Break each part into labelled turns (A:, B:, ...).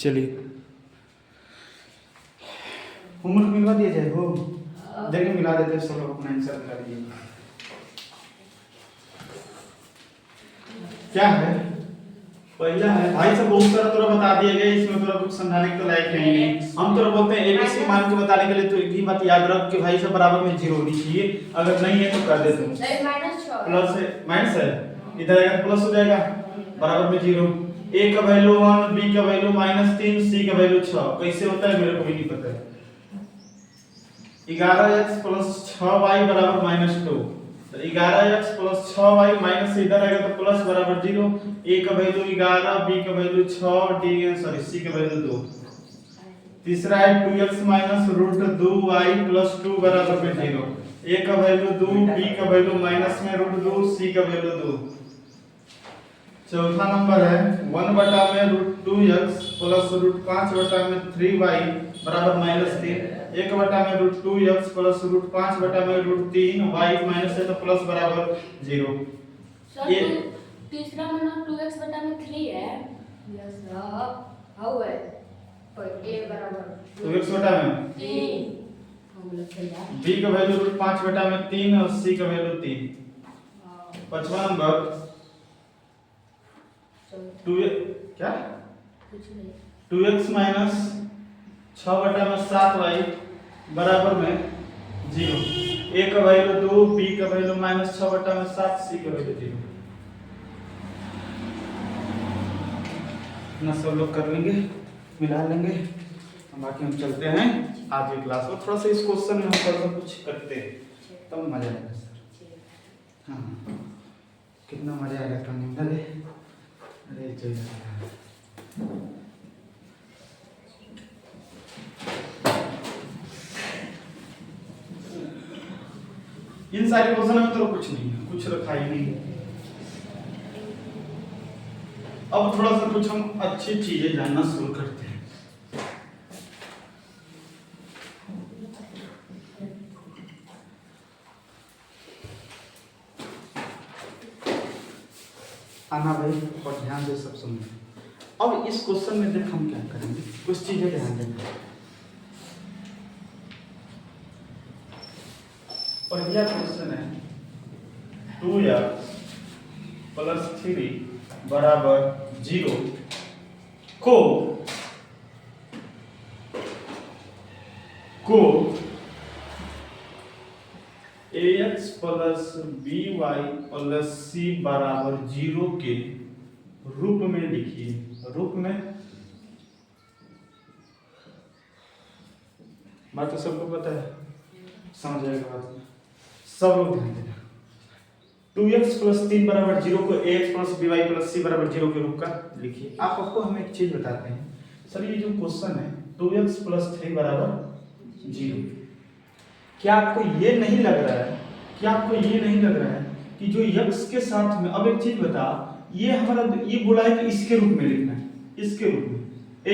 A: चलिए होमवर्क मिलवा दिया जाए हो देखिए मिला देते हैं, सब लोग अपना आंसर मिला दीजिए। क्या है पहला है भाई सब बहुत सारा तोरा बता दिया गया, इसमें तोरा कुछ समझाने के तो लायक है ही नहीं। हम तोरा बोलते हैं एबीसी मान के बताने के लिए तो एक ही बात याद रख कि भाई सब बराबर में 0 होनी चाहिए, अगर नहीं है तो कर दे तुम प्लस है माइनस है, इधर आएगा प्लस हो जाएगा बराबर में 0। a का वैल्यू 1, b का वैल्यू -3, c का वैल्यू 6। कैसे होता है मेरे को भी नहीं पता है। 11x + 6y = -2, तो 11x + 6y माइनस से इधर आएगा तो प्लस बराबर 0। a का वैल्यू 11, b का वैल्यू 6, c का वैल्यू 2। तीसरा है 2x - √2y + 2 बराबर में 0। a का वैल्यू 2, b का वैल्यू माइनस में √2, c का वैल्यू 2। चौथा नंबर है 1/√2x + √5/3y = -3। 1/√2x + √5/3y minus है तो प्लस बराबर 0।
B: ये तीसरा नंबर 2x/3 है। यस हाउ है पर a बराबर
A: 2x/3 b का वैल्यू √5/3 और c का वैल्यू 3। पांचवा नंबर 2 क्या
B: कुछ नहीं
A: 2x - 6/7y बराबर में 0। a का वैल्यू 2, b का वैल्यू -6/7, c का वैल्यू 0। ना सब लोग कर लेंगे मिला लेंगे, बाकी हम चलते हैं आज की क्लास में। थोड़ा सा इस क्वेश्चन में हम थोड़ा सा कुछ करते हैं तब मजा आएगा सर। हाँ कितना मजा आएगा करने में। अरे चलिए इन सारे क्वेश्चन में तो कुछ नहीं है, कुछ रखा ही नहीं। अब थोड़ा सा कुछ हम अच्छी चीजें जानना शुरू करते हैं। आना भाई और ध्यान से सब सुनिए। अब इस क्वेश्चन में देख हम क्या करेंगे, कुछ चीजें ध्यान देंगे। पहला क्वेश्चन है 2x + 3 = 0 को ax + by + c = 0 के रूप में लिखिए। रूप में बात तो सबको पता है, समझ आएगा बात। सब लोग ध्यान देना। 2x + 3 = 0 को ax + by + c = 0 के रूप का लिखिए। आपको हम एक चीज बताते हैं सर, ये जो क्वेश्चन है 2x + 3 = 0, क्या आपको ये नहीं लग रहा है कि जो x के साथ में, अब एक चीज बता, ये हमारा ये बोला है कि इसके रूप में लिखना है, इसके रूप में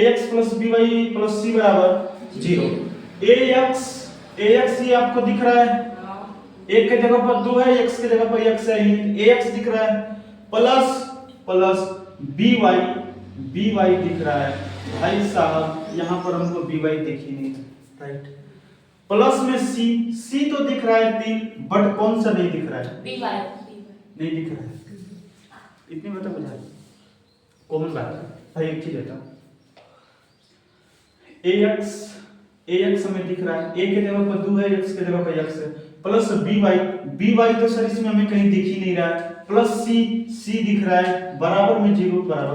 A: ax + by + c = 0। ax ये आपको दिख रहा है, एक के जगह पर 2 है, x के जगह पर x है, ax दिख रहा है, प्लस by दिख रहा है। भाई साहब यहाँ पर हमको by दिख ही नहीं, राइट। प्लस में c तो दिख रहा है 3, बट कौन सा नहीं दिख रहा है? नहीं दिख रहा है। इतनी बात बुझा कॉमन बात है भाई। एक चीज बताओ, ax हमें दिख रहा है, a के जगह पर 2 है, x के जगह पर x है, प्लस by तो सर इसमें हमें कहीं दिख ही नहीं रहा है, प्लस c दिख रहा है, बराबर में 0 दिख रहा है।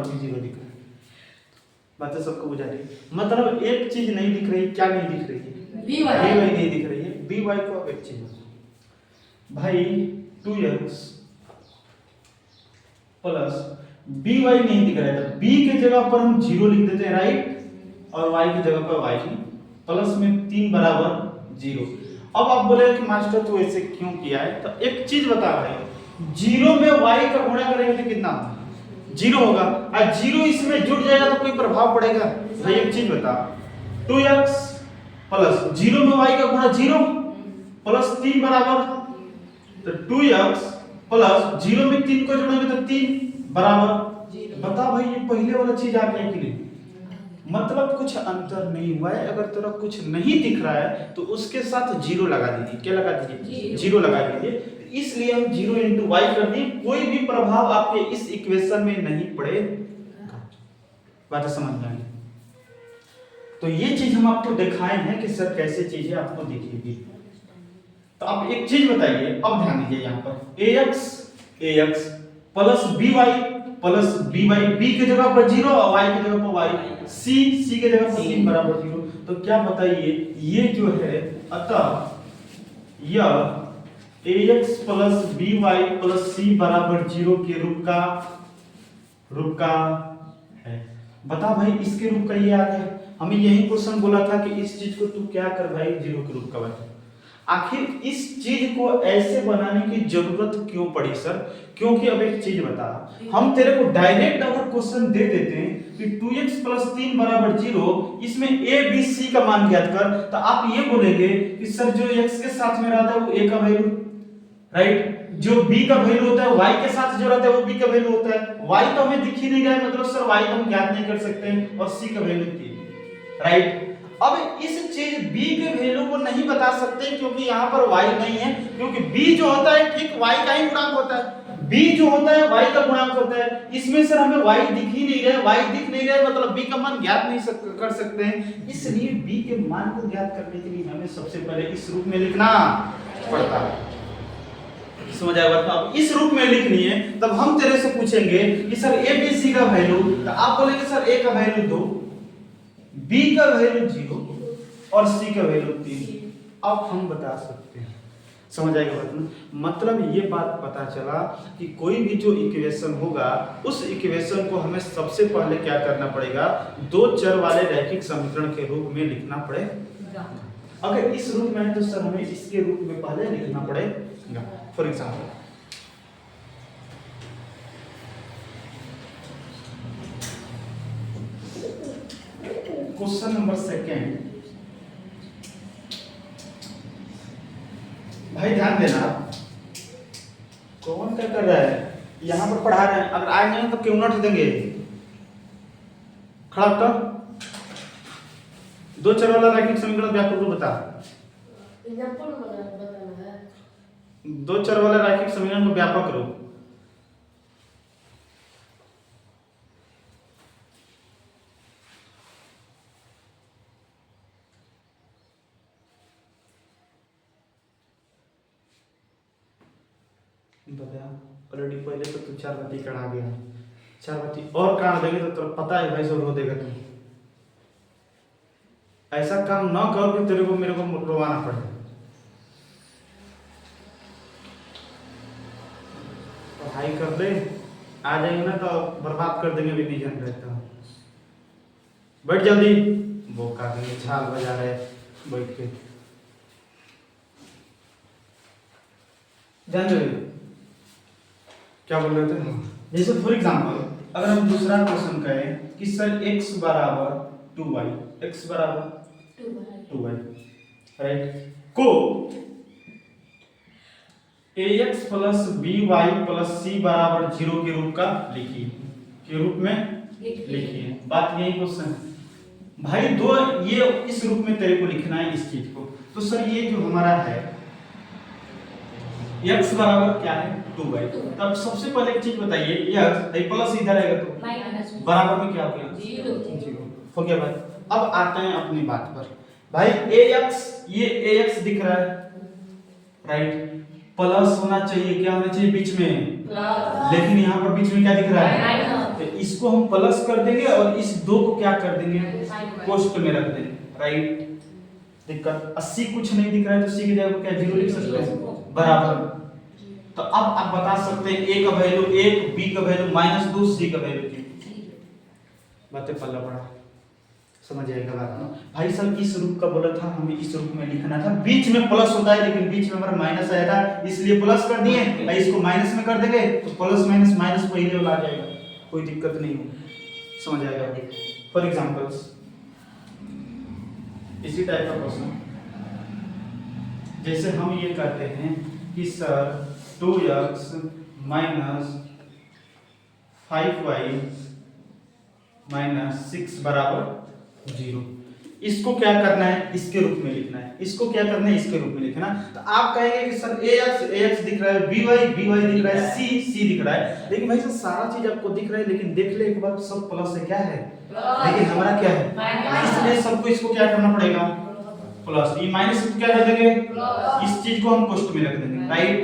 A: बातें सबको बुझा रही है। मतलब एक चीज नहीं दिख रही, क्या नहीं दिख रही है? by नहीं दिख रही है। by को अब एक चीज भाई 2x प्लस by नहीं दिख रहा है, तो b के जगह पर हम 0 लिख देते हैं, राइट, और y की जगह पर y, प्लस में 3 = 0। अब आप बोले कि मास्टर तू ऐसे क्यों किया है, तो एक चीज बता भाई, 0 में y का गुणा करेंगे तो कितना होगा? 0 होगा, और 0 इसमें जुड़ जाएगा तो कोई प्रभाव पड़ेगा भाई? एक चीज बता, 2x प्लस 0 में y का गुणा 0 प्लस 3 बराबर, तो 2x प्लस 0 में 3 को जोड़ेंगे तो 3 बराबर। बता भाई ये पहले वाला चीज आ गया कि नहीं? मतलब कुछ अंतर नहीं हुआ है। अगर तेरा कुछ नहीं दिख रहा है तो उसके साथ जीरो लगा दीजिए। क्या लगा दीजिए? जीरो लगा दीजिए। इसलिए हम जीरो इंटू वाई कर दिए, कोई भी प्रभाव आपके इस इक्वेशन में नहीं पड़ेगा। बात समझ में आई? तो ये चीज हम आपको दिखाए हैं कि सर कैसे चीजें आपको दिखेगी। तो आप एक चीज बताइए, अब ध्यान दीजिए यहाँ पर ax प्लस by b के जगह पर 0 और y के जगह पर y, c के जगह पर 3 बराबर 0। तो क्या बताइए ये जो है, अतः यह ax plus by plus c बराबर 0 के रूप का है। बता भाई, इसके रूप का ये आ गया। हमें यही क्वेश्चन बोला था कि इस चीज को तू क्या कर भाई, 0 के रूप का बना। आखिर इस चीज को ऐसे बनाने की जरूरत क्यों पड़ी सर? क्योंकि अब एक चीज बता, हम तेरे को डायरेक्ट अगर क्वेश्चन दे देते हैं कि 2x प्लस 3 बराबर 0, इसमें a b c का मान ज्ञात कर, तो आप ये बोलेंगे कि सर जो x के साथ में रहता है वो a का वैल्यू, राइट, जो b का वैल्यू होता है y के साथ जो रहता है वो b का वैल्यू होता है। y तो हमें दिख ही नहीं रहा है, मतलब सर y तो हम ज्ञात नहीं कर सकते हैं, और c का वैल्यू 3, राइट। अब इस चीज b के वैल्यू को नहीं बता सकते क्योंकि यहाँ पर y नहीं है, क्योंकि b जो होता है ठीक y का ही गुणांक होता है, b जो होता है y का गुणांक होता है। इसमें सर हमें y दिख ही नहीं रहा है, y दिख नहीं रहा है मतलब b का मान ज्ञात नहीं कर सकते हैं। इसलिए b के मान को ज्ञात करने के लिए हमें सबसे पहले इस रूप में लिखना पड़ता है। समझ आएगा? तो अब इस रूप में लिखनी है, तब हम तेरे से पूछेंगे कि सर a b c का वैल्यू, तो आप बोलेंगे सर a का वैल्यू 2, b का वैल्यू 0 और c का वैल्यू 3। अब हम बता सकते हैं। समझ आएगा बात ना? मतलब ये बात पता चला कि कोई भी जो इक्वेशन होगा उस इक्वेशन को हमें सबसे पहले क्या करना पड़ेगा, दो चर वाले रैखिक समीकरण के रूप में लिखना पड़ेगा। अगर इस रूप में है तो सर हमें इसके रूप में पहले लिखना पड़ेगा। फॉर एग्जाम्पल क्वेश्चन नंबर 2, भाई ध्यान देना, कौन क्या कर रहा है यहाँ पर पढ़ा रहे हैं, अगर आए नहीं तो क्यों नोट देंगे, खड़ा कर। दो चर वाला रैखिक समीकरण व्यापक रूप बता। दो चर वाला रैखिक समीकरण का व्यापक रूप, बताया ऑलरेडी। पहले तो तू 4 बाती कढ़ा गया, 4 बाती और काट देंगे तो तुझे पता है भाई सब रो देगा तू। ऐसा काम ना कर कि तेरे को मेरे को रोवाना पड़े। पढ़ाई कर ले, आ जाएंगे ना तो बर्बाद कर देंगे, भी नहीं जान रहता। बैठ जल्दी, बोका देंगे, छाल बजा रहे बैठ के। जान रहे क्या बोल रहे थे? जैसे फॉर एग्जांपल अगर हम दूसरा क्वेश्चन कहें कि सर x बराबर 2y, x बराबर 2y, राइट, को ax plus by plus c बराबर 0 के रूप का लिखिए, के रूप में लिखिए। बात यही क्वेश्चन है भाई, दो ये इस रूप में तेरे को लिखना है इस चीज को। तो सर ये जो हमारा है x बराबर क्या है 2y, तब सबसे पहले एक चीज बताइए, x ये प्लस इधर आएगा तो बराबर में क्या हो गया 0 हो गया भाई। अब आते हैं अपनी बात पर भाई, ax ये ax दिख रहा है, राइट, प्लस होना चाहिए, क्या होना चाहिए बीच में प्लस, लेकिन यहाँ पर बीच में क्या दिख रहा है, तो इसको हम प्लस कर देंगे और इस दो को क्या कर देंगे कोष्ठ में रख देंगे, राइट। दिक्कत 80 कुछ नहीं दिख रहा है तो c की जगह पर क्या 0 लिख सकते हैं बराबर। तो अब आप बता सकते हैं a का वैल्यू 1, b का वैल्यू -2, c का वैल्यू 3। बातें पल्ला पड़ा, समझ आएगा बात ना भाई। सर इस रूप का बोला था, हमें इस रूप में लिखना था, बीच में प्लस होता है लेकिन बीच में हमारा माइनस आया था इसलिए प्लस कर दिए, इसको माइनस में कर देंगे तो प्लस माइनस माइनस पहले वाला आ जाएगा, कोई दिक्कत नहीं हो, समझ आएगा। फॉर एग्जांपल्स इसी टाइप का क्वेश्चन, जैसे हम ये करते हैं कि sir 2x minus 5y minus 6 बराबर 0। इसको क्या करना है, इसके रूप में लिखना है, इसको क्या करना है, इसके रूप में लिखना। तो आप कहेंगे कि सर ax दिख रहा है, by दिख रहा है, c दिख रहा है, लेकिन भाई सर सारा चीज आपको दिख रहा है, लेकिन देख ले एक बार सब प्लस है, क्या है, लेकिन हमारा क्या है, इसलिए सबको इसको क्या करना पड़ेगा, प्लस। ये माइनस क्या कर देंगे, इस चीज को हम कोष्ठ में रख देंगे, राइट,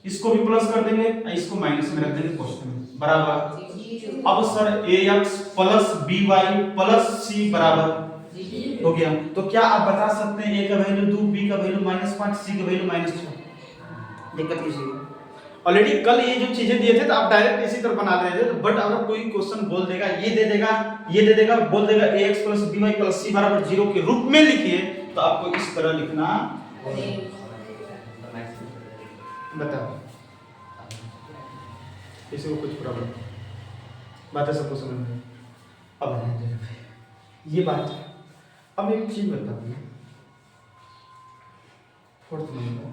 A: इसको भी प्लस कर देंगे, इसको माइनस में रख देंगे कोष्ठ में, बराबर। अब sir ax plus by plus c बराबर हो गया। तो क्या आप बता सकते हैं a का वैल्यू 2, b का वैल्यू -5, c का वैल्यू -6? दिक्कत किसी को ऑलरेडी कल ये जो चीजें दिए थे तो आप डायरेक्ट इसी तरह बना रहे थे, बट अगर कोई क्वेश्चन बोल देगा, ये दे देगा, ये दे देगा, बोल देगा ax plus by plus c बराबर 0 के रूप में लिखिए, तो आपको इस तरह लिखना। बताओ किसी को कुछ प्रॉब्लम, बातें सबको समझ में? अब ये बात, अब एक चीज बताओ, फोर्थ नंबर,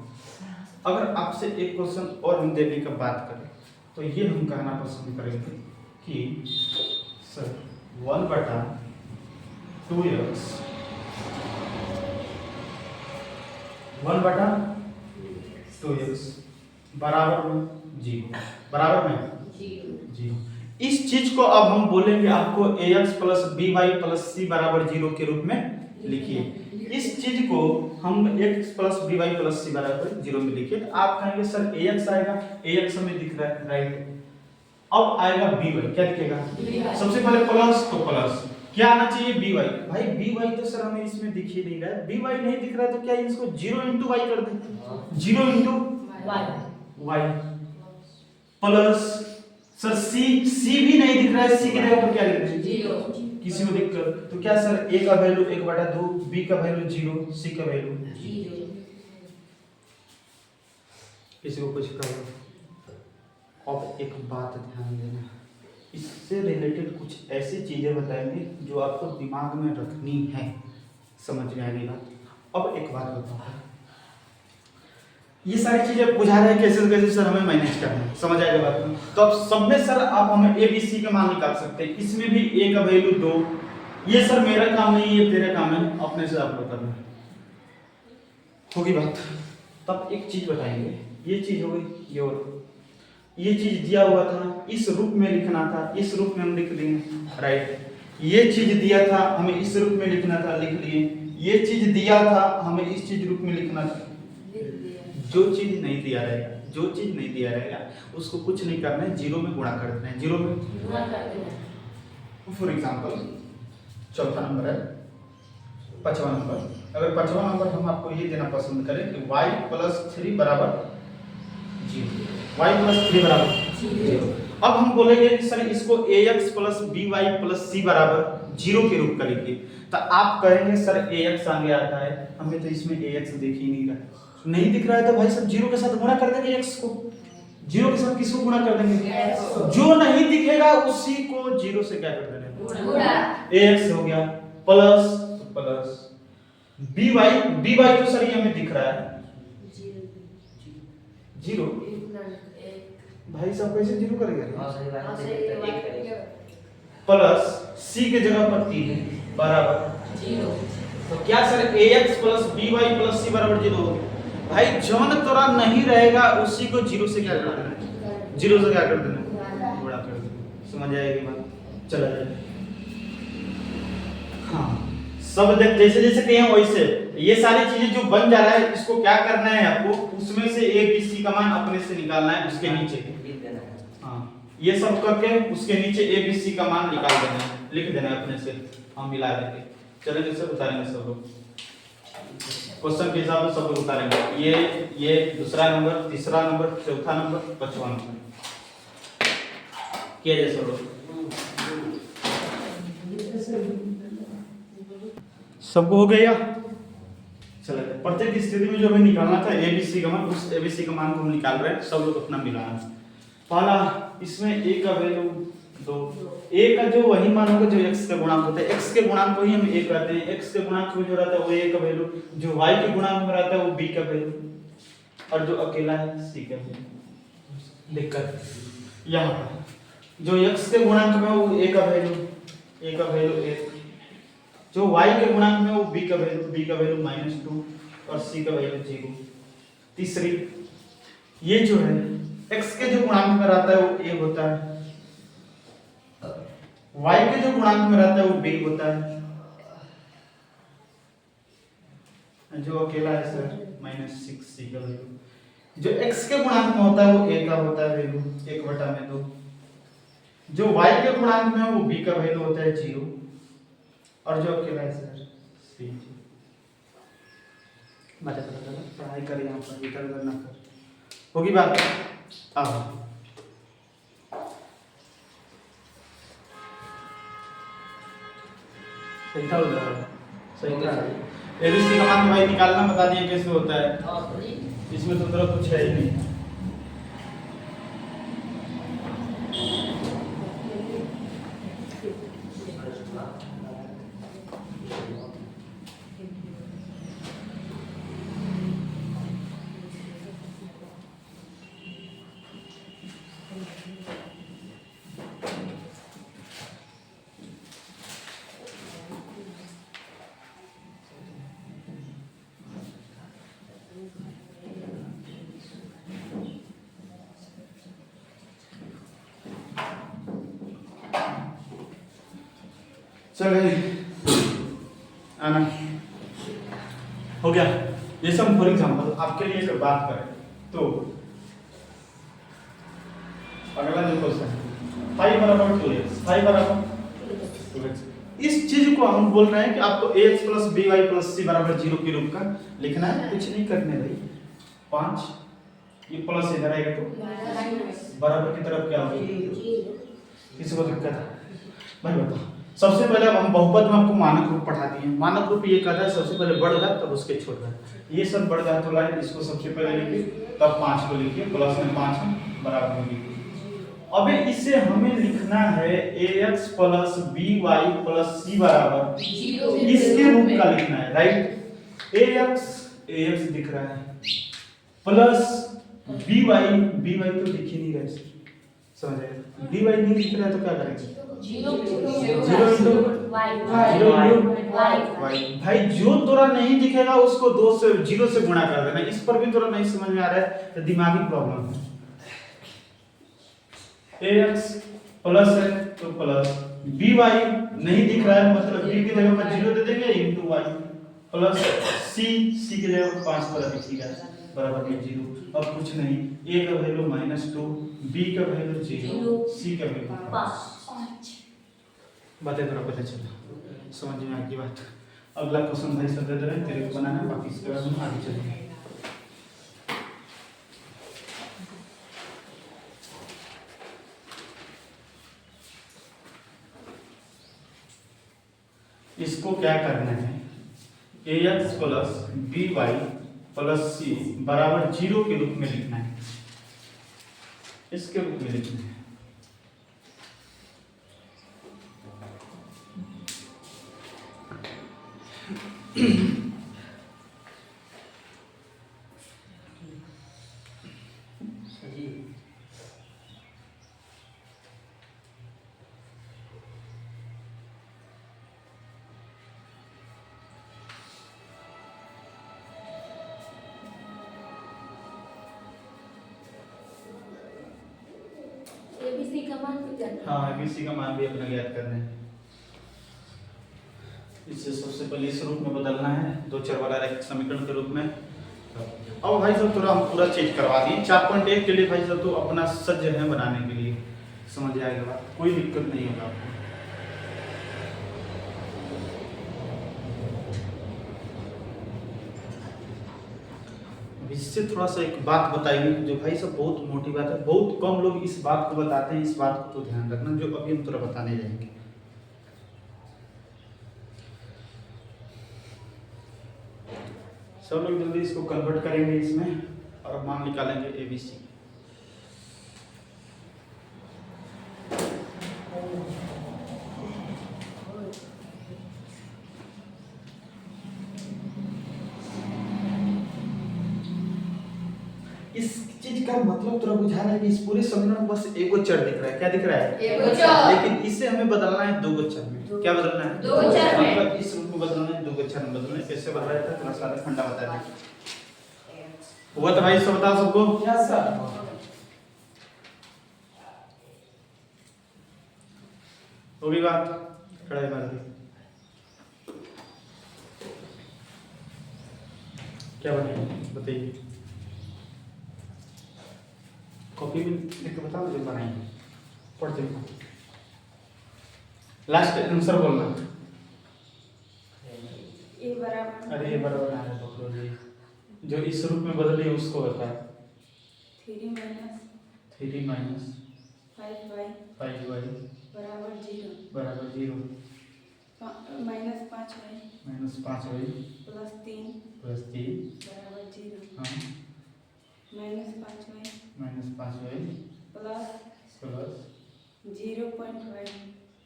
A: अगर आपसे एक क्वेश्चन और हम देने की बात करें तो ये हम कहना पसंद करेंगे कि सर 1/2x 1/2x बराबर में 0, बराबर में 0। इस चीज को अब हम बोलेंगे आपको ax plus by plus c बराबर 0 के रूप में लिखिए। इस चीज को हम x plus by plus c बराबर 0 में लिखिए, तो आप कहेंगे सर ax आएगा, ax हमें दिख रहा है, राइट। अब आएगा by, क्या दिखेगा, सबसे पहले प्लस, तो प्लस क्या आना चाहिए, by। भाई by तो सर हमें इसमें दिख ही नहीं रहा है, by नहीं दिख रहा है, तो क्या इसको 0 * y कर दें, 0 * y प्लस सर c भी नहीं दिख रहा है, c की जगह पर क्या लिख दें, 0। किसी को दिक्कत, तो क्या सर a का वैल्यू 1/2, b का वैल्यू 0, c का वैल्यू 0। किसी को कुछ प्रॉब्लम? अब एक बात ध्यान देना, इससे रिलेटेड कुछ ऐसी चीजें बताएंगे जो आपको दिमाग में रखनी है, समझ में आएगी बात। अब एक बात बताओ, ये सारी चीजें बुझा रहे हैं कैसे कैसे सर हमें मैनेज करना है, समझ आएगा बात में। तो अब सब में सर आप हमें a b c का मान निकाल सकते हैं, इसमें भी a का वैल्यू 2, ये सर मेरा काम नहीं, ये तेरा काम है, अपने से आप लोग करना होगी बात। तब एक चीज बताएंगे, ये चीज हो गई, ये और ये चीज दिया हुआ था, इस रूप में लिखना था, इस रूप में हम लिख लेंगे, राइट। ये चीज दिया था, हमें इस रूप में लिखना था, लिख लिए। ये चीज दिया था, हमें इस चीज रूप में लिखना था। जो चीज नहीं दिया रहेगा, जो चीज नहीं दिया रहेगा उसको कुछ नहीं करना है, 0 में गुणा कर देना है, 0 में गुणा कर देना है। फॉर एग्जांपल चौथा नंबर है, पांचवा नंबर, अगर पांचवा नंबर हम आपको ये देना पसंद करें कि y + 3 बराबर 0, y + 3 बराबर 0। अब हम बोलेंगे सर इसको ax plus by plus c बराबर 0 के रूप का लिखिए, तो आप कहेंगे सर ax आगे आता है, हमें तो इसमें ax दिख ही नहीं रहा है, नहीं दिख रहा है, तो भाई सब 0 के साथ गुणा कर देंगे x को, 0 के साथ किसको गुणा कर देंगे, जो नहीं दिखेगा उसी को 0 से क्या कर देंगे, गुणा। ax हो गया प्लस प्लस by तो सर ये हमें दिख रहा है 0, भाई सब कैसे 0 करेंगे, प्लस c के जगह पर 3 बराबर 0। तो क्या sir ax plus by plus c बराबर 0 हो गया। भाई जौन तोरा नहीं रहेगा उसी को 0 से क्या कर देना है, 0 से क्या कर देना है, गुणा कर देना, समझ आएगी बात, चला जाए। हाँ सब देख जैसे जैसे कहें वैसे ये सारी चीजें जो बन जा रहा है, इसको क्या करना है आपको, उसमें से a b c का मान अपने से निकालना है, उसके नीचे हाँ ये सब करके उसके नीचे a b c का मान निकाल देना है, लिख देना है अपने से, हम मिला देंगे, चलेंगे सब उतारेंगे सब लोग क्वेश्चन के हिसाब से सब लोग उतारेंगे। ये दूसरा नंबर, तीसरा नंबर, चौथा नंबर, पांचवा नंबर किया जाए सब लोग। सबको हो गया, चलो प्रत्येक स्थिति में जो हमें निकालना था एबीसी का मान, उस एबीसी का मान को हम निकाल रहे हैं, सब लोग अपना मिलाना। पहला इसमें a का वैल्यू 2, a का जो वही मान होगा जो x का गुणांक होता है, x के गुणांक को ही हम a कहते हैं, x के गुणांक में जो रहता है वो a का वैल्यू, जो y के गुणांक में रहता है वो b का वैल्यू, और जो अकेला है c का वैल्यू। दिक्कत यहाँ पर जो x के गुणांक में वो a का वैल्यू जो y के गुणांक में वो b का वैल्यू -2 और c का वैल्यू 0। तीसरी ये जो है x के जो गुणांक में रहता है वो a होता है, y के जो गुणांक में रहता है वो b होता है, जो अकेला है सर -6c का वैल्यू। जो x के गुणांक में होता है वो a का होता है वैल्यू 1/2, जो y के गुणांक में है वो b का वैल्यू होता है 0 और जो अकेला है सर c। बात कर पढ़ाई कर यहाँ पर इधर उधर ना कर, होगी बात। आओ सही था उधर, सही था। एबीसी का मान भाई निकालना बता दिए कैसे होता है, इसमें तो तरह कुछ है ही नहीं। चलिए आना हो गया। जैसे हम फॉर एग्जांपल आपके लिए एक बात करें तो अगला जो क्वेश्चन है 5 बराबर 2x, 5 बराबर 2x, इस चीज को हम बोल रहे हैं कि आपको ax plus by plus c बराबर 0 के रूप का लिखना है। कुछ नहीं करने भाई, 5 ये प्लस इधर आएगा तो बराबर की तरफ क्या होगा, किसी को दिक्कत है भाई बताओ। सबसे पहले अब हम बहुपद में आपको मानक रूप पढ़ा दिए। मानक रूप ये कहता है सबसे पहले बढ़ जाए तब उसके छोड़ जाए। ये सब बढ़ जाए तो लाइन इसको सबसे पहले लिखिए, तब 5 को लिखिए, प्लस में 5 बराबर में लिखिए। अबे इसे हमें लिखना है ax plus by plus c बराबर 0 इसके रूप का लिखना है, राइट। ax दिख रहा है प्लस by तो दिख ही नहीं रहा है, समझ आए। by नहीं दिख रहा है तो क्या करेंगे, 0 भाई जो तोरा नहीं दिखेगा उसको 2 से 0 से गुणा कर देना। इस पर भी तोरा नहीं समझ में आ रहा है तो दिमागी प्रॉब्लम है। ax प्लस है तो प्लस, by नहीं दिख रहा है मतलब b की जगह पर 0 दे देंगे इनटू y प्लस c की जगह पर 5 पर लिखिएगा बराबर में 0। अब कुछ नहीं, a का वैल्यू -2, b का वैल्यू 0, c का वैल्यू 5। बातें थोड़ा पता चला, समझ में आ गई बात। अगला क्वेश्चन भाई सब दे रहे हैं, तेरे को बनाना है, बाकी इसके बाद हम आगे चलेंगे। इसको क्या करना है, ax plus by plus c बराबर 0 के रूप में लिखना है, इसके रूप में लिखना है।
B: एबीसी का मान भी करना है।
A: हाँ एबीसी का मान भी अपना ज्ञात करना है। इसे सबसे पहले इस रूप में बदलना है, 2 चर वाला रैखिक समीकरण के रूप में। अब भाई साहब थोड़ा हम पूरा चेंज करवा दिए 4.1 के लिए भाई साहब तो अपना सज्ज है बनाने के लिए, समझ आएगा बात, कोई दिक्कत नहीं होगा आपको। इससे थोड़ा सा एक बात बताइए जो भाई सब बहुत मोटी बात है, बहुत कम लोग इस बात को बताते हैं, इस बात को तो ध्यान रखना जो अभी हम थोड़ा बताने जाएंगे। सब लोग जल्दी इसको कन्वर्ट करेंगे इसमें और मान निकालेंगे एबीसी। इस चीज का मतलब थोड़ा बुझा रहा है कि इस पूरे समीकरण में बस एक चर दिख रहा है, क्या दिख रहा है,
B: एगो चर।
A: लेकिन इसे हमें बदलना है 2 चर में। क्या बदलना है?
B: दो अक्षर में।
A: मतलब इस रूप में बदलना है, दो अक्षर में बदलना है। कैसे बदला जाता है थोड़ा सारा फंडा बता दें। हुआ तो भाई सब बताओ सबको।
C: Yes sir.
A: होगी बात, कढ़ाई मार दी। क्या बने बताइए, कॉपी में लिख के बताओ जो बनाएंगे, पढ़ते हैं। लास्ट आंसर बोलना।
B: ए बराबर,
A: अरे ये बराबर है पकड़ो जी, जो इस रूप में बदली उसको बता।
B: 3 माइनस
A: 3 माइनस
B: 5y
A: 5y
B: बराबर 0
A: बराबर 0
B: minus 5y
A: minus 5y
B: plus 3
A: plus 3
B: बराबर 0
A: हाँ
B: minus 5y
A: minus 5y
B: plus
A: plus
B: 0.5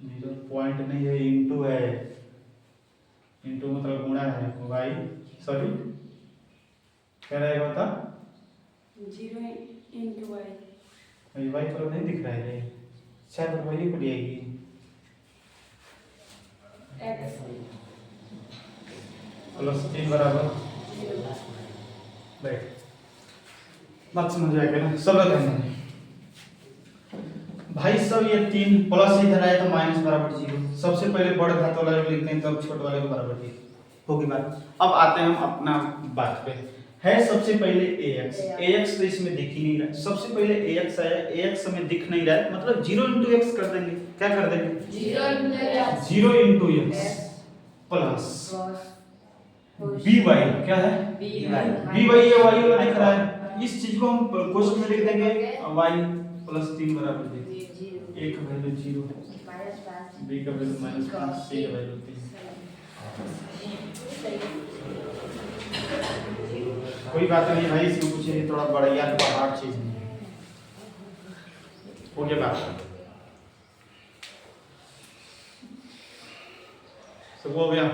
A: zero point नहीं है, इंटू है। इंटू मतलब गुणा है, वाई सॉरी क्या रहेगा बता।
B: 0 into y
A: वाई पर नहीं दिख रहा है, शायद वही पड़ जाएगी।
B: x
A: प्लस 3 बराबर
B: 0
A: बैठ बात समझ आएगा ना सब करना है भाई। सब ये 3 प्लस इधर आया तो माइनस बराबर 0। सबसे पहले बड़े घात वाले को लिखते हैं, तब छोटे वाले को बराबर 0 होगी बात। अब आते हैं हम अपना बात पे। है सबसे पहले ax, ax तो इसमें दिख ही नहीं रहा। सबसे पहले ax आया, ax हमें दिख नहीं रहा है, मतलब 0 into x कर देंगे। क्या कर देंगे?
B: 0 into x
A: 0 into x plus by क्या है? by ये y वाला दिख रहा है, इस चीज को हम क्वेश्चन में लिख देंगे y प्लस 3 बराबर 0। a का वैल्यू 0, b का वैल्यू -5, c का वैल्यू 3। कोई बात नहीं भाई, इसमें कुछ नहीं, थोड़ा बड़ा यार हार्ड चीज नहीं है। हो गया बात, सब हो गया।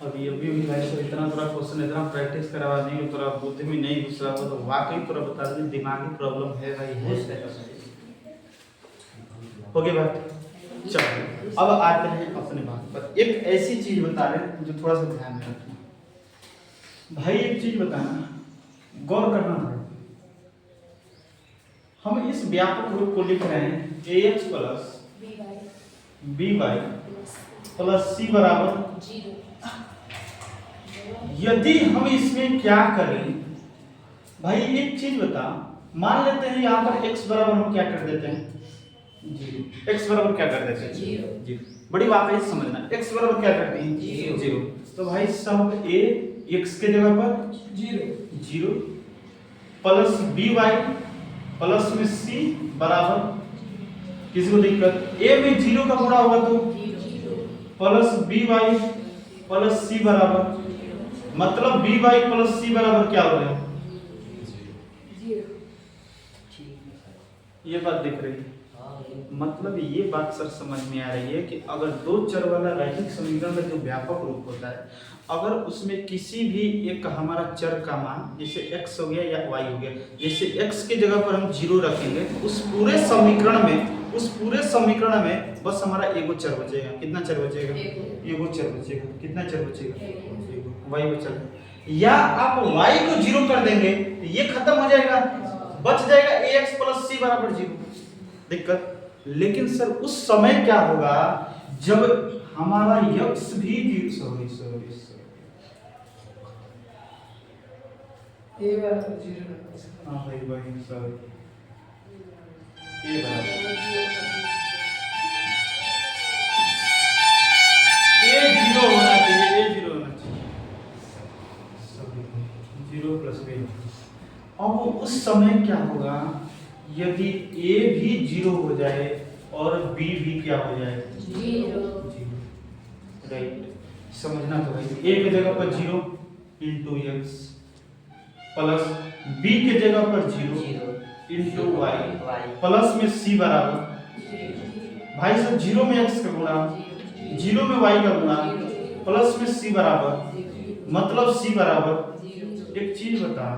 A: अभी भाई सब इतना थोड़ा क्वेश्चन इतना प्रैक्टिस करवा देंगे, थोड़ा बुद्धि में नहीं घुस रहा हो तो वाकई थोड़ा बता दें दिमागी प्रॉब्लम है भाई है। हो गया बात। चलो अब आते हैं अपने बात पर। एक ऐसी चीज बता रहे हैं जो थोड़ा सा ध्यान में रखना भाई। एक चीज बताना, गौर करना है। हम इस व्यापक रूप को लिख रहे हैं ax plus by plus c बराबर
B: 0।
A: यदि हम इसमें क्या करें भाई, एक चीज बता। मान लेते हैं यहाँ पर x बराबर हम क्या कर देते हैं 0। x बराबर क्या कर देते हैं 0। बड़ी बात है समझना, x बराबर क्या करते हैं 0। तो भाई सब a x के जगह पर 0 प्लस by प्लस में c बराबर, किसी को दिक्कत a में 0 का गुणा होगा तो प्लस by प्लस c बराबर, मतलब by प्लस c बराबर क्या हो गया
B: 0।
A: ये बात दिख रही है। मतलब ये बात सर समझ में आ रही है कि अगर दो चर वाला रैखिक समीकरण का जो व्यापक रूप होता है, अगर उसमें किसी भी एक हमारा चर का मान जैसे x हो गया या y हो गया, जैसे x के जगह पर हम 0 रखेंगे, उस पूरे समीकरण में बस हमारा एगो चर बचेगा। कितना चर बचेगा? एगो चर बचेगा। कितना चर बचेगा? y बचेगा। या आप y को 0 कर देंगे तो ये खत्म हो जाएगा, बच जाएगा ax प्लस c बराबर 0। दिक्कत, लेकिन सर उस समय क्या होगा जब हमारा x भी सॉरी
C: a बराबर 0।
A: हाँ भाई सॉरी a बराबर a 0 होना चाहिए, a 0 होना चाहिए, सॉरी 0 प्लस b। अब उस समय क्या होगा यदि a भी 0 हो जाए और b भी क्या हो जाए
B: 0।
A: राइट, समझना तो भाई। a के जगह पर 0 इंटू x प्लस b के जगह पर 0 इंटू y प्लस में c बराबर, भाई सब 0 में x का गुणा 0 में y का गुणा प्लस में c बराबर, मतलब c बराबर। एक चीज बता,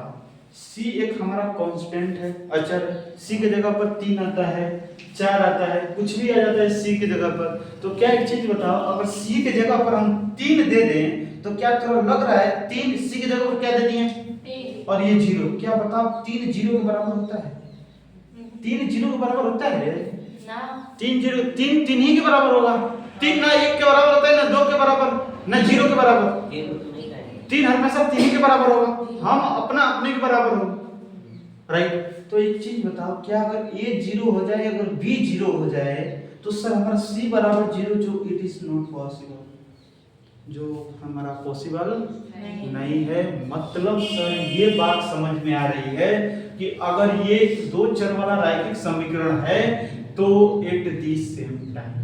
A: c एक हमारा कांस्टेंट है, अचर है। c की जगह पर 3 आता है, 4 आता है, कुछ भी आ जाता है c की जगह पर। तो क्या एक चीज बताओ, अगर c की जगह पर हम 3 दे दें तो क्या थोड़ा लग रहा है 3 c की जगह पर क्या दे दिए
B: 3
A: और ये 0, क्या बताओ 3 0 के बराबर होता है? 3 0 के बराबर होता है रे?
B: ना
A: 3 0 3 3 ही के बराबर होगा। 3 ना 1 के बराबर होता है, ना 2 के बराबर, ना 0 के बराबर। 3 हमेशा 3 के बराबर होगा, हम अपना अपने के बराबर हो, राइट। तो एक चीज बताओ, क्या अगर a 0 हो जाए, अगर b 0 हो जाए तो सर हमारा c बराबर 0, जो इट इज नॉट पॉसिबल, जो हमारा पॉसिबल नहीं है। मतलब सर ये बात समझ में आ रही है कि अगर ये दो चर वाला रैखिक समीकरण है तो at the same time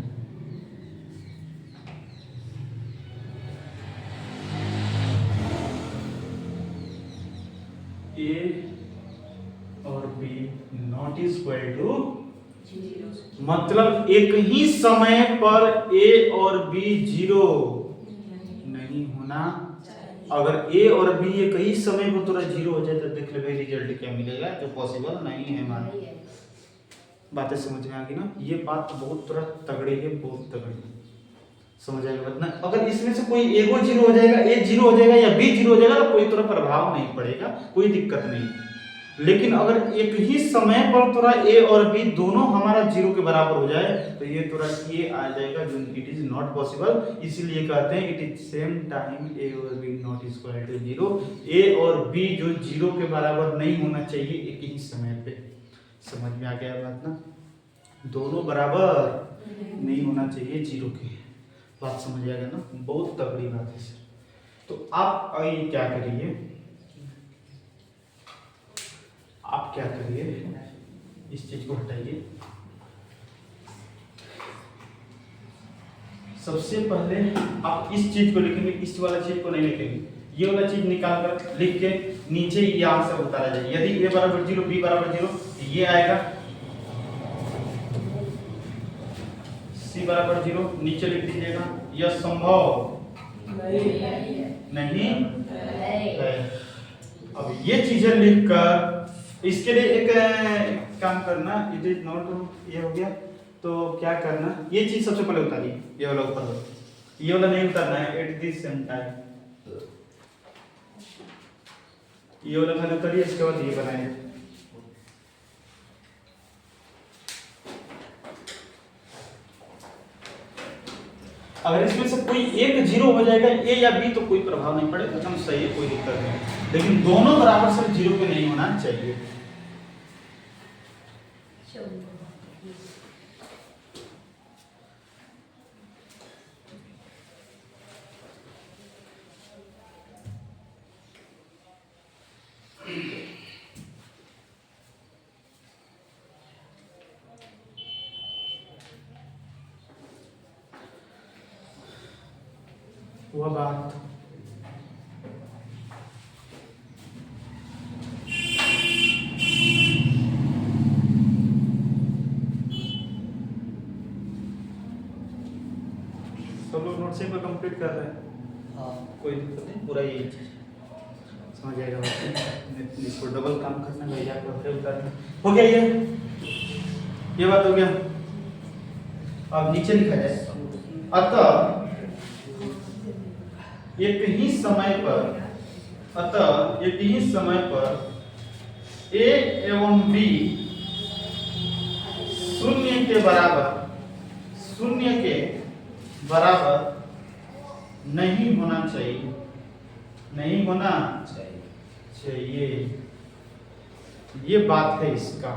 A: a और b नॉट इक्वल टू, मतलब एक ही समय पर a और b 0 नहीं होना। अगर a और b एक ही समय पर थोड़ा 0 हो जाए तो देख ले भाई रिजल्ट क्या मिलेगा, जो पॉसिबल नहीं है मान। बातें समझ में आ गई ना? ये बात बहुत थोड़ा तगड़ी है, बहुत तगड़ी, समझ आएगा बात ना? अगर इसमें से कोई एगो 0 हो जाएगा, a 0 हो जाएगा या b 0 हो जाएगा तो कोई थोड़ा प्रभाव नहीं पड़ेगा, कोई दिक्कत नहीं। लेकिन अगर एक ही समय पर थोड़ा a और b दोनों हमारा 0 के बराबर हो जाए तो ये थोड़ा ये आ जाएगा, जो इट इज नॉट पॉसिबल। इसीलिए कहते हैं it is same time a और b not equal to 0। a और b जो 0 के बराबर नहीं होना चाहिए एक ही समय पे। समझ में आ गया बात ना? दोनों बराबर नहीं होना चाहिए 0 के। बात समझ आ गया ना? बहुत तगड़ी बात है सर। तो आप आइए क्या करिए, आप क्या करिए, इस चीज को हटाइए। सबसे पहले आप इस चीज को लिखेंगे, इस वाला चीज को नहीं लिखेंगे, ये वाला चीज निकाल कर लिख के नीचे ये आंसर उतारा जाए। यदि a बराबर 0 b बराबर 0 ये आएगा, c बराबर 0 नीचे लिख दीजिएगा। यह संभव नहीं है। अब ये चीजें लिखकर इसके लिए एक काम करना, इट इज नॉट, ये हो गया तो क्या करना, ये चीज सबसे पहले उतारिए, ये वाला ऊपर, ये वाला नहीं उतारना है। एट दिस सेम टाइम ये वाला पहले उतारिए, इसके बाद ये बनाइए। अगर इसमें से कोई एक 0 हो जाएगा a या b तो कोई प्रभाव नहीं पड़ेगा, एकदम सही है, कोई दिक्कत नहीं। लेकिन दोनों बराबर से 0 पे नहीं होना चाहिए। वह बात सब लोग नोट से पर कंप्लीट कर रहे हैं। हाँ कोई दिक्कत नहीं, पूरा यही चीज समझ आएगा। इसको डबल काम करना है, या फिर उतारना हो गया। ये बात हो गया। अब नीचे लिखा जाए, अतः एक ही समय पर a एवं b शून्य के बराबर नहीं होना चाहिए, नहीं होना चाहिए। ये बात है इसका,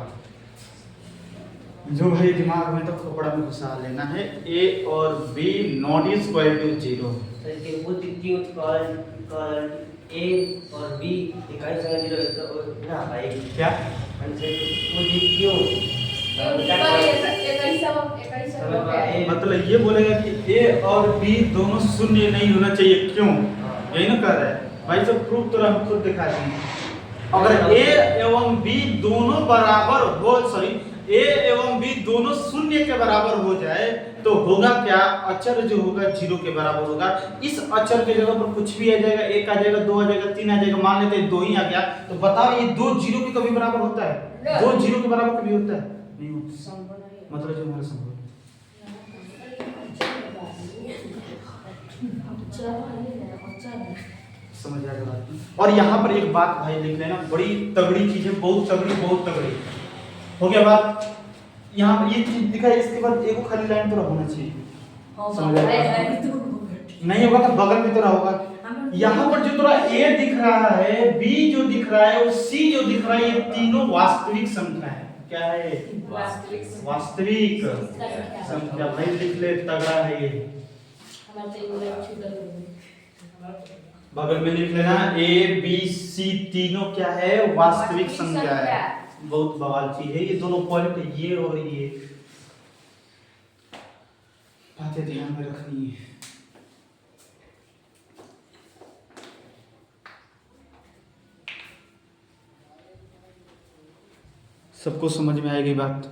A: जो भाई दिमाग में तो खोपड़ा में घुसा लेना है। a और b नॉट इक्वल टू 0।
C: ए और बी इकाई संख्या 0 है तो ना भाई
A: क्या मतलब ये बोलेगा कि a और b दोनों शून्य नहीं होना चाहिए, क्यों? यही ना कह रहा है भाई। सब प्रूफ तो हम खुद दिखा देंगे। अगर a एवं b दोनों बराबर हो, सॉरी ए एवं बी दोनों शून्य के बराबर हो जाए तो होगा क्या, अचर जो होगा 0 के बराबर होगा। इस अचर के जगह पर कुछ भी आ जाएगा, 1 आ जाएगा, 2 आ जाएगा, 3 आ जाएगा, मान लेते हैं 2 ही आ गया, तो बताओ ये 2 0 के कभी बराबर होता है? 2 0 के बराबर कभी होता है? नहीं होता। मतलब जो हमारा संभव समझ आ गया बात। और यहाँ पर एक बात भाई लिख लेना, बड़ी तगड़ी चीज है, बहुत तगड़ी, बहुत तगड़ी। हो गया बात? यहाँ पर ये चीज दिखा है, इसके बाद एक खाली लाइन तो होना चाहिए। समझ आ गया? नहीं होगा तो बगल में तो होगा। यहाँ पर जो थोड़ा ए दिख रहा है, बी जो दिख रहा है और सी जो दिख रहा है, ये तीनों वास्तविक संख्या है। क्या है? वास्तविक संख्या। भाई लिख ले, तगड़ा है ये। बगल में लिख लेना, ए बी सी तीनों क्या है? वास्तविक संख्या है। बहुत बवाल चीज है ये दोनों पॉइंट, ये और ये बातें ध्यान में रखनी है। सबको समझ में आएगी बात?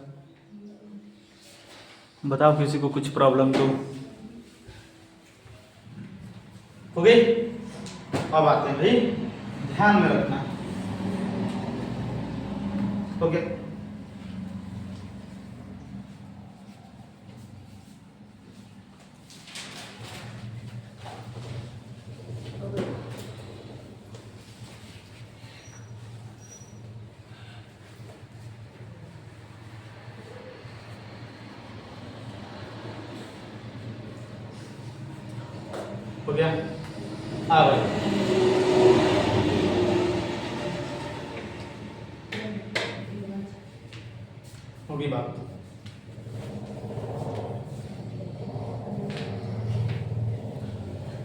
A: बताओ किसी को कुछ प्रॉब्लम तो? हो गई? अब आते हैं भाई, ध्यान में रखना। हो गया? हो गया? आ भाई, होगी बात?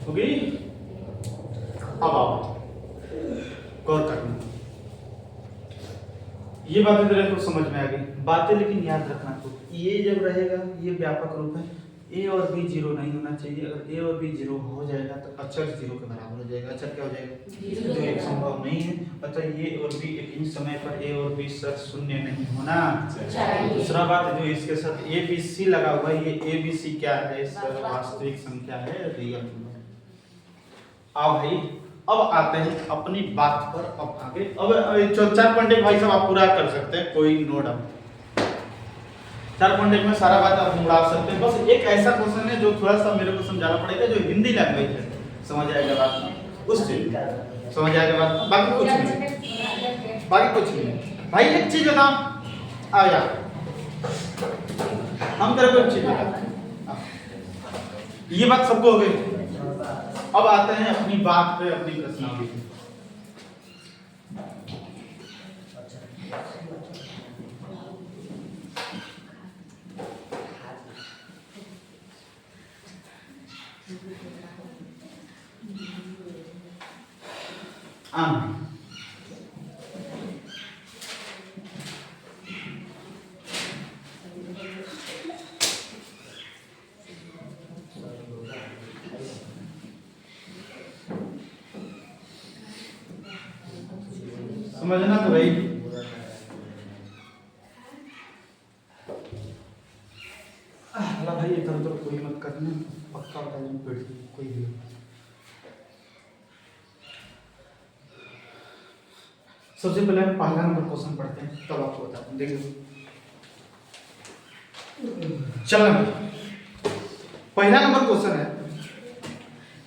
A: होगी? अब आओ, गौर करना। ये बातें तेरे को समझ में आ गई बातें, लेकिन याद रखना तो ये जब रहेगा, ये व्यापक रूप है, ए और बी 0 नहीं होना चाहिए। अगर ए और बी 0 हो जाएगा तो अचर 0 के बराबर हो जाएगा। अचर क्या हो जाएगा? जो एक संभव नहीं है। अतः ये और बी इन समय पर ए और बी सच शून्य नहीं होना चाहिए। दूसरा बात जो इसके साथ ए बी सी लगा हुआ है, ये ए बी सी क्या है? वास्तविक संख्या है, रियल नंबर। आओ भाई, अब आते हैं अपनी बात पर। अब आगे, अब 4 पॉइंट भाई साहब आप पूरा कर सकते हैं, कोई नो डाउट। 4 पॉइंट में सारा बात आप मुड़ा सकते हैं। बस एक ऐसा क्वेश्चन है जो थोड़ा सा मेरे को समझाना पड़ेगा, जो हिंदी लैंग्वेज है, समझ आएगा बात? उस चीज समझ आएगा बात, बाकी कुछ नहीं, बाकी कुछ नहीं। भाई एक चीज बता, आ जा, हम तेरे को एक चीज बता, ये बात सबको हो गई। अब आते हैं अपनी बात पे, अपनी प्रश्नावली पे। समझना तो भाई, भाई इधर उधर कोई मत करना, पक्का बता दूं कोई भी। सबसे पहले हम पहला नंबर क्वेश्चन पढ़ते हैं, तब आपको बताते हैं। देखिए चलो, पहला नंबर क्वेश्चन है,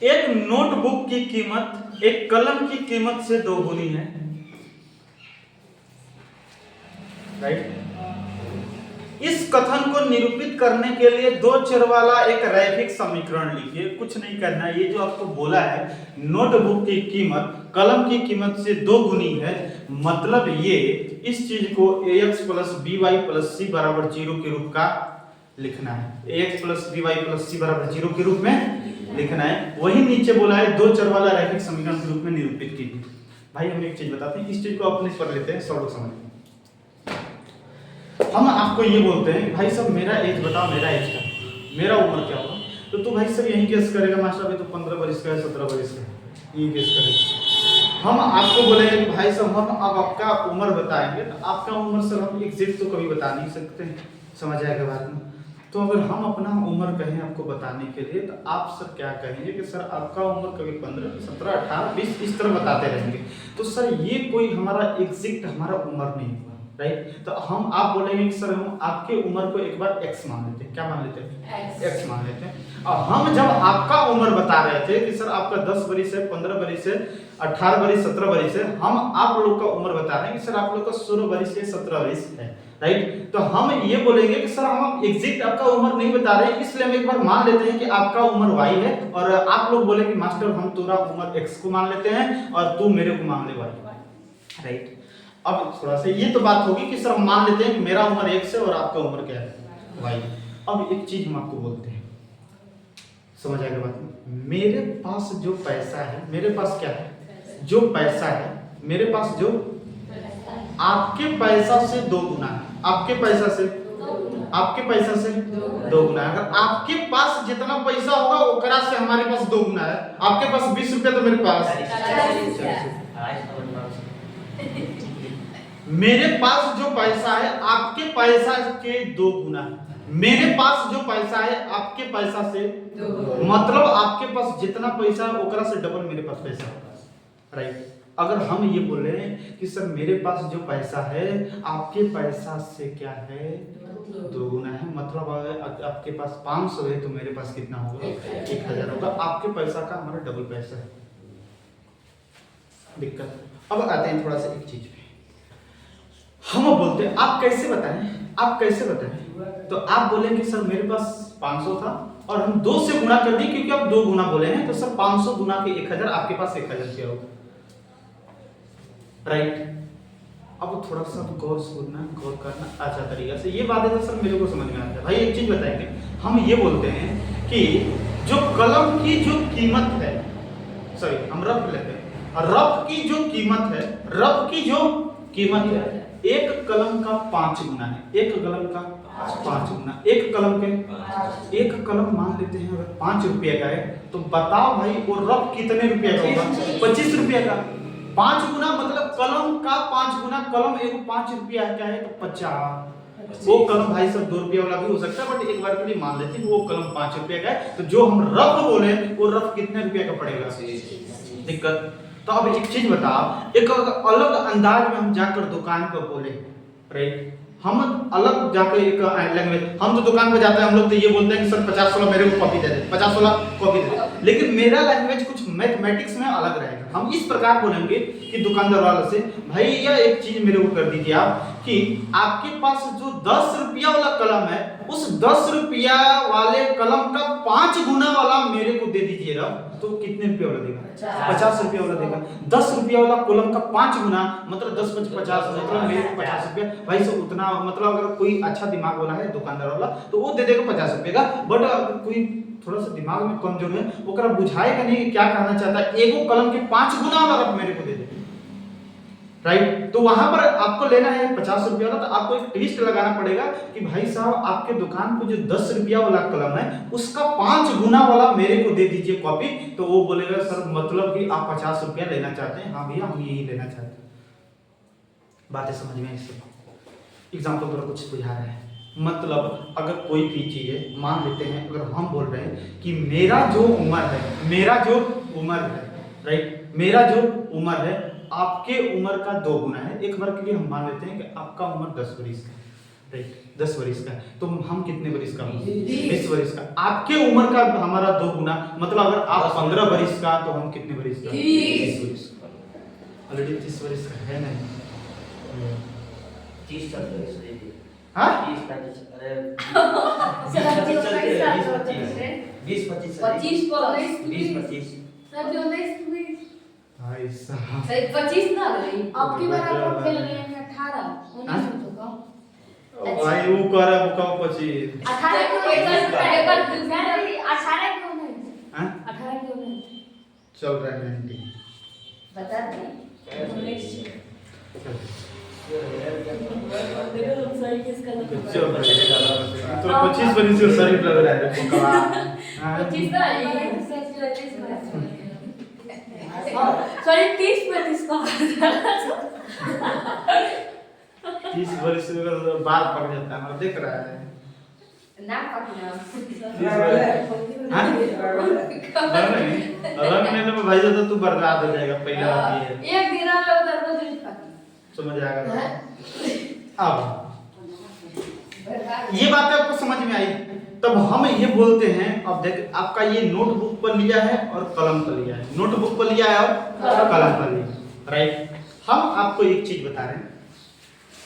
A: एक नोटबुक की कीमत एक कलम की कीमत से 2 गुनी है, राइट? इस कथन को निरूपित करने के लिए 2 चर वाला एक रैखिक समीकरण लिखिए। कुछ नहीं करना, ये जो आपको बोला है नोटबुक की कीमत कलम की कीमत से 2 गुनी है, मतलब ये इस चीज को ax + by + c = 0 के रूप का लिखना है। ax + by + c = 0 के रूप में लिखना है। वही नीचे बोला है 2 चर वाला रैखिक समीकरण के रूप में निरूपित कीजिए। भाई हम एक चीज बताते हैं, इस चीज को अपने पर लेते हैं, सब लोग समझ। हम आपको ये बोलते हैं भाई साहब मेरा एज बताओ, मेरा एज क्या, मेरा उम्र क्या होगा, तो तू भाई साहब यही गेस करेगा मास्टर, अभी तो 15 वर्ष का है, 17 वर्ष का है, ये गेस करेगा। हम आपको बोलेंगे कि भाई साहब हम अब आपका उम्र बताएंगे, तो आपका उम्र सर हम एग्जैक्ट तो कभी बता नहीं सकते हैं, समझ आएगा बात में। तो अगर हम अपना उम्र कहें आपको बताने के लिए, तो आप सर क्या कहेंगे कि सर आपका उम्र कभी 15, 17, 18, 20 इस तरह बताते रहेंगे। तो सर ये कोई हमारा एग्जैक्ट हमारा उम्र नहीं हुआ, राइट। तो हम आप बोलेंगे कि सर हम आपके उम्र को एक बार x मान लेते हैं। क्या मान लेते हैं? x मान लेते हैं। और हम जब आपका उम्र बता रहे थे कि सर आपका 10 वर्ष है, 15 वर्ष है, 18 वर्ष, 17 वर्ष है, हम आप लोग का उम्र बता रहे हैं कि सर आप लोग का 16 वर्ष है, 17 वर्ष है, राइट। तो हम ये बोलेंगे कि सर हम एग्जैक्ट आपका उम्र नहीं बता रहे हैं, इसलिए हम एक बार मान लेते हैं कि आपका उम्र y है, और आप लोग बोले कि मास्टर हम तेरा उम्र x को मान लेते हैं और तू मेरे को मान ले y, राइट। अब थोड़ा सा ये तो बात होगी कि सर हम मान लेते हैं कि मेरा उम्र x है और आपका उम्र क्या है? y। अब एक चीज हम आपको बोलते हैं, समझ आएगा बात में। मेरे पास जो पैसा है, मेरे पास क्या है? जो पैसा है, मेरे पास जो आपके पैसा से 2 गुना है, आपके पैसा से 2 गुना है। अगर आपके पास जितना पैसा होगा ओकरा से हमारे पास 2 गुना है। आपके पास 20 रुपया तो मेरे पास, मेरे पास जो पैसा है आपके पैसा के 2 गुना है। मेरे पास जो पैसा है आपके पैसा से मतलब आपके पास जितना पैसा है ओकरा से डबल मेरे पास पैसा है, राइट। अगर हम ये बोले कि सर मेरे पास जो पैसा है आपके पैसा से क्या है? 2 गुना है। मतलब अगर आपके पास 500 है तो मेरे पास कितना होगा? 1000 होगा। आपके पैसा का हमारा डबल पैसा है। दिक्कत। अब आते हैं थोड़ा सा एक चीज पे, हम बोलते हैं आप कैसे बताएं, आप कैसे बताएं? तो आप बोलेंगे सर मेरे पास 500 था और हम 2 से गुना कर दिए क्योंकि आप 2 गुना बोले हैं, तो सर 500 गुना के 1000, आपके पास 1000 क्या होगा, राइट। अब थोड़ा सा गौर सुनना, गौर करना अच्छा तरीका से, ये बातें तो सर मेरे को समझ में आता है। भाई एक चीज बताएंगे, हम ये बोलते हैं कि जो कलम की जो कीमत है, सॉरी हम रफ लेते हैं, रफ की जो कीमत है, रफ की जो कीमत है, एक कलम का 5 गुना है, एक कलम का 5 गुना, एक कलम के एक कलम मान लेते हैं अगर 5 रुपये का है, तो बताओ भाई वो रफ कितने रुपये का होगा? 25 रुपये का। 5 गुना मतलब कलम का 5 गुना, कलम एक 5 रुपया का है तो 50। वो कलम भाई सब 2 रुपये वाला भी हो सकता है, बट एक बार के लिए मान लेते हैं वो कलम 5 रुपये का है, तो जो हम रफ बोले वो रफ कितने रुपये का पड़ेगा? दिक्कत। तो अब एक चीज बताओ, एक अलग अंदाज में हम जाकर दुकान पर बोले, राइट, हम अलग जाकर एक लैंग्वेज, हम तो दुकान पर जाते हैं, हम लोग तो ये बोलते हैं कि सर 50 वाला मेरे को कॉपी दे दे, 50 वाला कॉपी दे दे, लेकिन मेरा लैंग्वेज कुछ मैथमेटिक्स में अलग रहेगा। हम इस प्रकार बोलेंगे कि दुकानदार वाले से, भैया एक चीज मेरे को कर दीजिए आप, कि आपके पास जो 10 रुपया वाला कलम है, उस 10 रुपया वाले कलम का 5 गुना वाला मेरे को दे दीजिएगा, तो कितने रुपये वाला देगा? 50 रुपया वाला देगा। 10 रुपया वाला कलम का 5 गुना मतलब 10 5 50, मतलब मेरे को 50 रुपया। भाई से उतना मतलब अगर कोई अच्छा दिमाग वाला है दुकानदार वाला तो वो दे देगा 50 रुपये का, बट अगर कोई थोड़ा सा दिमाग में कमजोर है वो करा बुझाएगा नहीं क्या कहना चाहता है, एगो कलम के 5 गुना वाला रफ मेरे को दे दे, राइट। तो वहां पर आपको लेना है 50 रुपया वाला, तो आपको एक ट्विस्ट लगाना पड़ेगा कि भाई साहब आपके दुकान को जो 10 रुपया वाला कलम है उसका 5 गुना वाला मेरे को दे दीजिए कॉपी। तो वो बोलेगा सर मतलब कि आप 50 रुपया लेना चाहते हैं? हाँ भैया हम यही लेना चाहते हैं। बातें समझ में? इससे एग्जाम्पल थोड़ा कुछ बुझा रहा है। मतलब अगर कोई भी चीज है, मान लेते हैं अगर हम बोल रहे हैं कि मेरा जो उम्र है, मेरा जो उम्र है, राइट, मेरा जो उम्र है आपके उम्र का 2 गुना है। एक बार के लिए हम मान लेते हैं कि आपका उम्र 10 वर्ष का, राइट, 10 वर्ष का, तो हम कितने वर्ष का? 20 वर्ष का। आपके उम्र का हमारा 2 गुना, मतलब अगर आप 15 वर्ष का तो हम कितने वर्ष का? 30 वर्ष का। ऑलरेडी 30 वर्ष का है नहीं,
C: 30 चल रहे हैं।
A: हाँ
C: 30 25 अरे 20 चलते हैं, 20 25
B: 25
C: 20 25
A: भाई साहब
B: सही 25 ना रही
D: आपकी बार आप खेल रहे हैं 18 19 तो कम
A: भाई वो कर बुका 25
D: 18 क्यों
B: एक बार
D: 18 क्यों नहीं
A: हां
D: 18 क्यों नहीं
A: चल रहा है 90
B: बता दे
A: चल रहा है तो 25 वर्ष से शरीर लग रहा है बुका।
B: 25 ना
D: सॉरी 30-35 का
A: 30 वर्ष से बाल पक जाता है, देख रहा है।
B: ना पकना।
A: 30 वर्ष हाँ अलग नहीं तो भाई तो तू बर्बाद हो जाएगा। पहला बात ये है,
D: एक दिन में उधर रोज पकी
A: समझ आएगा। अब ये बात आपको समझ में आई, तब हम ये बोलते हैं। अब देख आपका ये नोटबुक पर लिया है और कलम पर लिया है, नोटबुक पर लिया है और कलम पर लिया है, राइट। हम आपको एक चीज बता रहे हैं,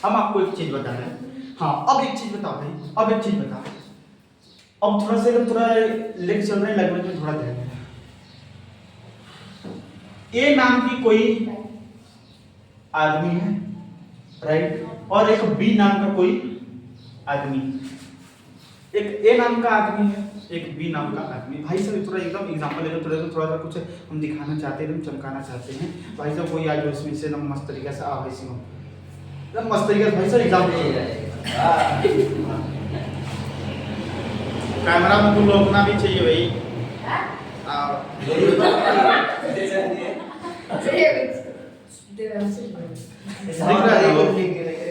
A: हाँ। अब एक चीज बताओ भाई, अब एक चीज बताओ। अब थोड़ा सा थोड़ा लेग चल रहे हैं, लैंग्वेज में थोड़ा ध्यान देना। ए नाम की कोई आदमी है, राइट, और एक बी नाम का कोई आदमी। एक ए नाम का आदमी है, एक बी नाम का आदमी। भाई साहब थोड़ा एकदम एग्जांपल ले लो, थोड़ा सा कुछ हम दिखाना चाहते हैं, एकदम चमकाना चाहते हैं। भाई साहब कोई आज उसमें से एकदम मस्त तरीके से भाई साहब एकदम मस्त तरीके से भाई साहब एग्जांपल कैमरा में तुम रोकना भी चाहिए भाई।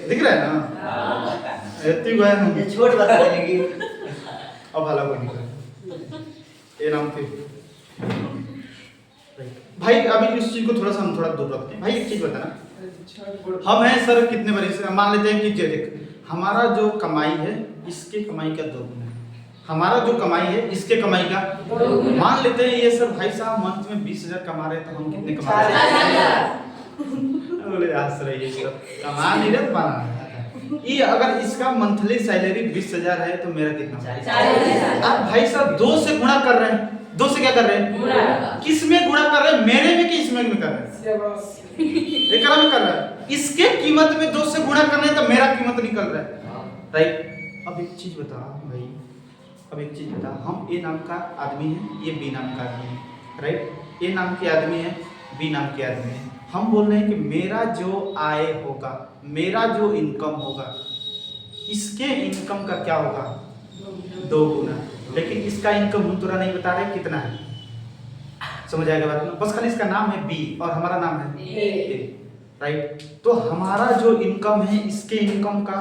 A: दिख रहा है ना? इतनी गया ना
C: छोट बता देगी।
A: अब हाला कोई नहीं करे। ये नाम थे भाई। अभी इस चीज को थोड़ा सा हम थोड़ा दूर रखते हैं। भाई एक चीज बताना, हम हैं सर कितने बड़े से मान लेते हैं कि देख हमारा जो कमाई है इसके कमाई का 2 गुना है, हमारा जो कमाई है इसके कमाई का मान लेते हैं। ये सर भाई साहब मंथ में 20,000 कमा रहे हैं, तो हम कितने कमा रहे हैं? बोले हंस रही है सब, कमा नहीं रहे पाना। ये अगर इसका मंथली सैलरी 20,000 है तो मेरा कितना? 40,000। आप भाई साहब 2 से गुणा कर रहे हैं, 2 से क्या कर रहे हैं? किस में गुणा कर रहे हैं? मेरे में कि इसमें कर रहे हैं? एकरा में कर रहा है। इसके कीमत में 2 से गुणा करने तो मेरा कीमत निकल रहा है, राइट। अब एक चीज बता भाई, अब एक चीज बता, हम ए नाम का आदमी है, ये बी नाम का आदमी है, राइट। ए नाम के आदमी है, बी नाम के आदमी है। हम बोल रहे हैं कि मेरा जो आय होगा, मेरा जो इनकम होगा, इसके इनकम का क्या होगा? 2 गुना। लेकिन इसका इनकम हम तुरा नहीं बता रहे कितना है, समझ आएगा बात? बस खाली इसका नाम है बी और हमारा नाम है ए, राइट। तो हमारा जो इनकम है इसके इनकम का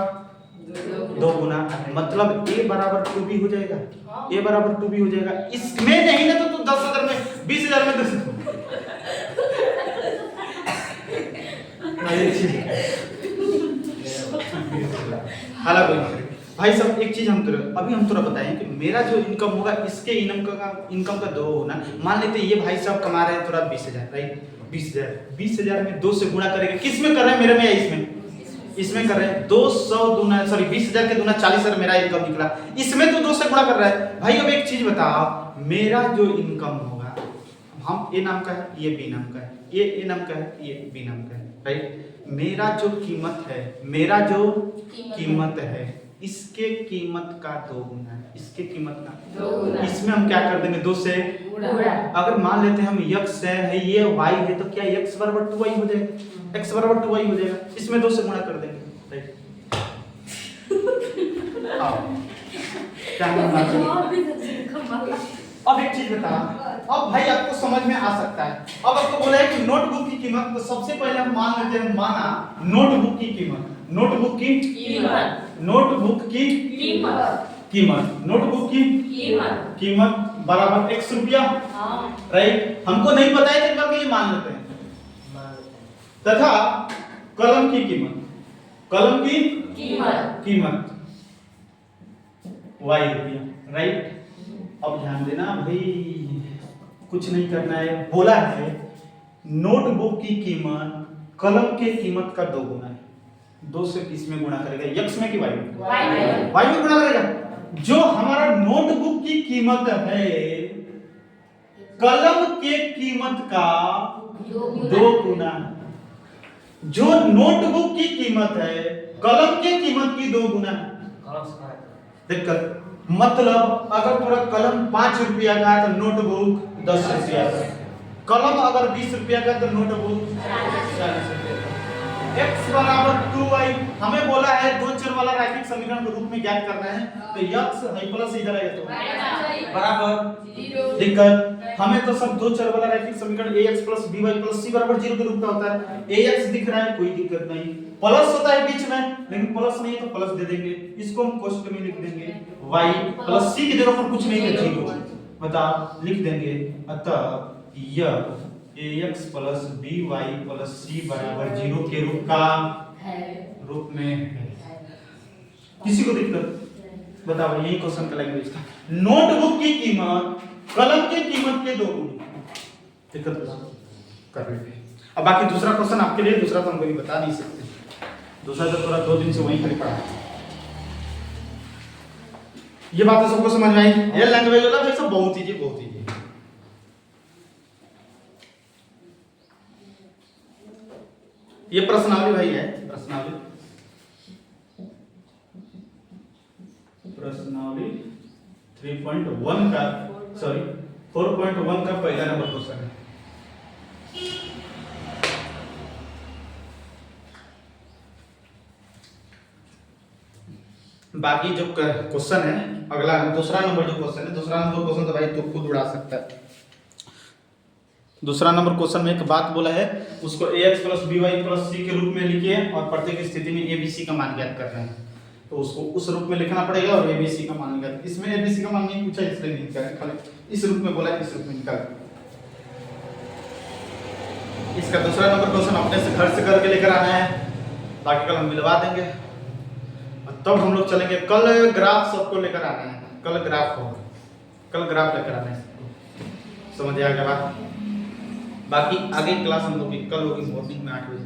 A: 2 गुना, मतलब ए बराबर 2b हो जाएगा, ए बराबर 2b हो जाएगा। इसमें नहीं ना तो तू 10,000 में 20,000 में 10 हालांकि भाई सब एक चीज हम तुरा बताएं कि मेरा जो इनकम होगा इसके इनकम का 2 गुना। मान लेते हैं ये भाई साहब कमा रहे हैं तुरा 20,000, राइट। 20,000 में 2 से गुणा करेंगे, किस में कर रहे हैं? मेरे में या इसमें? इसमें कर रहे हैं। 200 दूना सॉरी 20,000 के दूना 40,000 मेरा इनकम निकला, इसमें तो 2 से गुणा कर रहा है। भाई अब एक चीज बताओ, मेरा जो इनकम होगा, हम ए नाम का है, ये बी नाम का है, ये ए नाम का है, ये बी नाम का है, राइट। मेरा जो कीमत है, मेरा जो कीमत है इसके कीमत का 2 गुना है, इसके कीमत का 2 गुना। इसमें हम क्या कर देंगे? 2 से गुणा। अगर मान लेते हैं हम x है, ये y है, तो क्या x बराबर 2y हो जाएगा? x बराबर 2y हो जाएगा, इसमें 2 से गुणा कर देंगे, राइट। क्या करना चाहिए? अब एक चीज बता, अब भाई आपको समझ में आ सकता है। अब आपको बोला है कि नोटबुक की कीमत, तो सबसे पहले हम मान लेते हैं, माना नोटबुक की कीमत, नोटबुक की कीमत, नोटबुक की कीमत, नोटबुक की कीमत बराबर x रुपया, राइट। हमको नहीं पता है तो ये मान लेते हैं। तथा कलम की कीमत, कलम की कीमत y रुपया, राइट। अब ध्यान देना भाई, कुछ नहीं करना है। बोला है नोटबुक की कीमत कलम के कीमत का 2 गुना है। 2 से किस में गुणा करेगा? x में कि y में? y में गुणा करेगा। जो हमारा नोटबुक की कीमत है कलम के कीमत का 2 गुना है। जो नोटबुक की कीमत है कलम के कीमत की 2 गुना है। देखकर मतलब अगर पूरा कलम 5 रुपया का है तो नोटबुक 10 रुपया का, कलम अगर 20 रुपया का तो नोटबुक 40 रुपया का। x बराबर 2y हमें बोला है 2 चर वाला रैखिक समीकरण के रूप में ज्ञात करना है, तो x है प्लस इधर आएगा तो बराबर 0 दिक्कत हमें तो सब दो चर वाला रैखिक समीकरण ax + by + c बराबर 0 के रूप में होता है। ax दिख रहा है, कोई दिक्कत नहीं। प्लस होता है बीच में, लेकिन प्लस नहीं है तो प्लस दे देंगे, इसको हम कोष्ठक में लिख देंगे। y + c की जगह पर कुछ नहीं है, 0 बताओ, लिख देंगे। अतः यह ax + by + c बराबर 0 के रूप में है। किसी को दिक्कत? बताओ, यही क्वेश्चन का लैंग्वेज था। नोटबुक की कीमत कलम की कीमत के 2 गुना। दिक्कत कर रहे थे। अब बाकी दूसरा क्वेश्चन आपके लिए, दूसरा तो हम कभी बता नहीं सकते, दूसरा तो पूरा 2 दिन से वहीं खाली पड़ा है। ये बात तो सबको समझ में आई? ये लैंग्वेज वाला भाई सब बहुत ही बहुत ही ये प्रश्नावली भाई है, प्रश्नावली 3.1 का, सॉरी 4.1 का पहला नंबर क्वेश्चन है। बाकी जो क्वेश्चन है अगला, दूसरा नंबर जो क्वेश्चन है, दूसरा नंबर क्वेश्चन तो भाई तू खुद उड़ा सकता है। दूसरा नंबर क्वेश्चन में एक बात बोला है, उसको ax + by + c के रूप में लिखिए और प्रत्येक स्थिति में abc का मान ज्ञात करना है, तो उसको उस रूप में लिखना पड़ेगा और abc का मान ज्ञात। इसमें abc का मान नहीं पूछा इसलिए नहीं करें, खाली इस रूप में बोला है, इस रूप में निकाल। इसका दूसरा नंबर क्वेश्चन अपने से घर से करके लेकर आना है, बाकी कल हम मिलवा देंगे। तब हम लोग चलेंगे, कल ग्राफ सबको लेकर आना है, कल ग्राफ होगा, कल ग्राफ लेकर आना है सबको, समझ आ गया बात? बाकी आगे क्लास हम लोग की कल होगी मॉर्निंग में 8 बजे।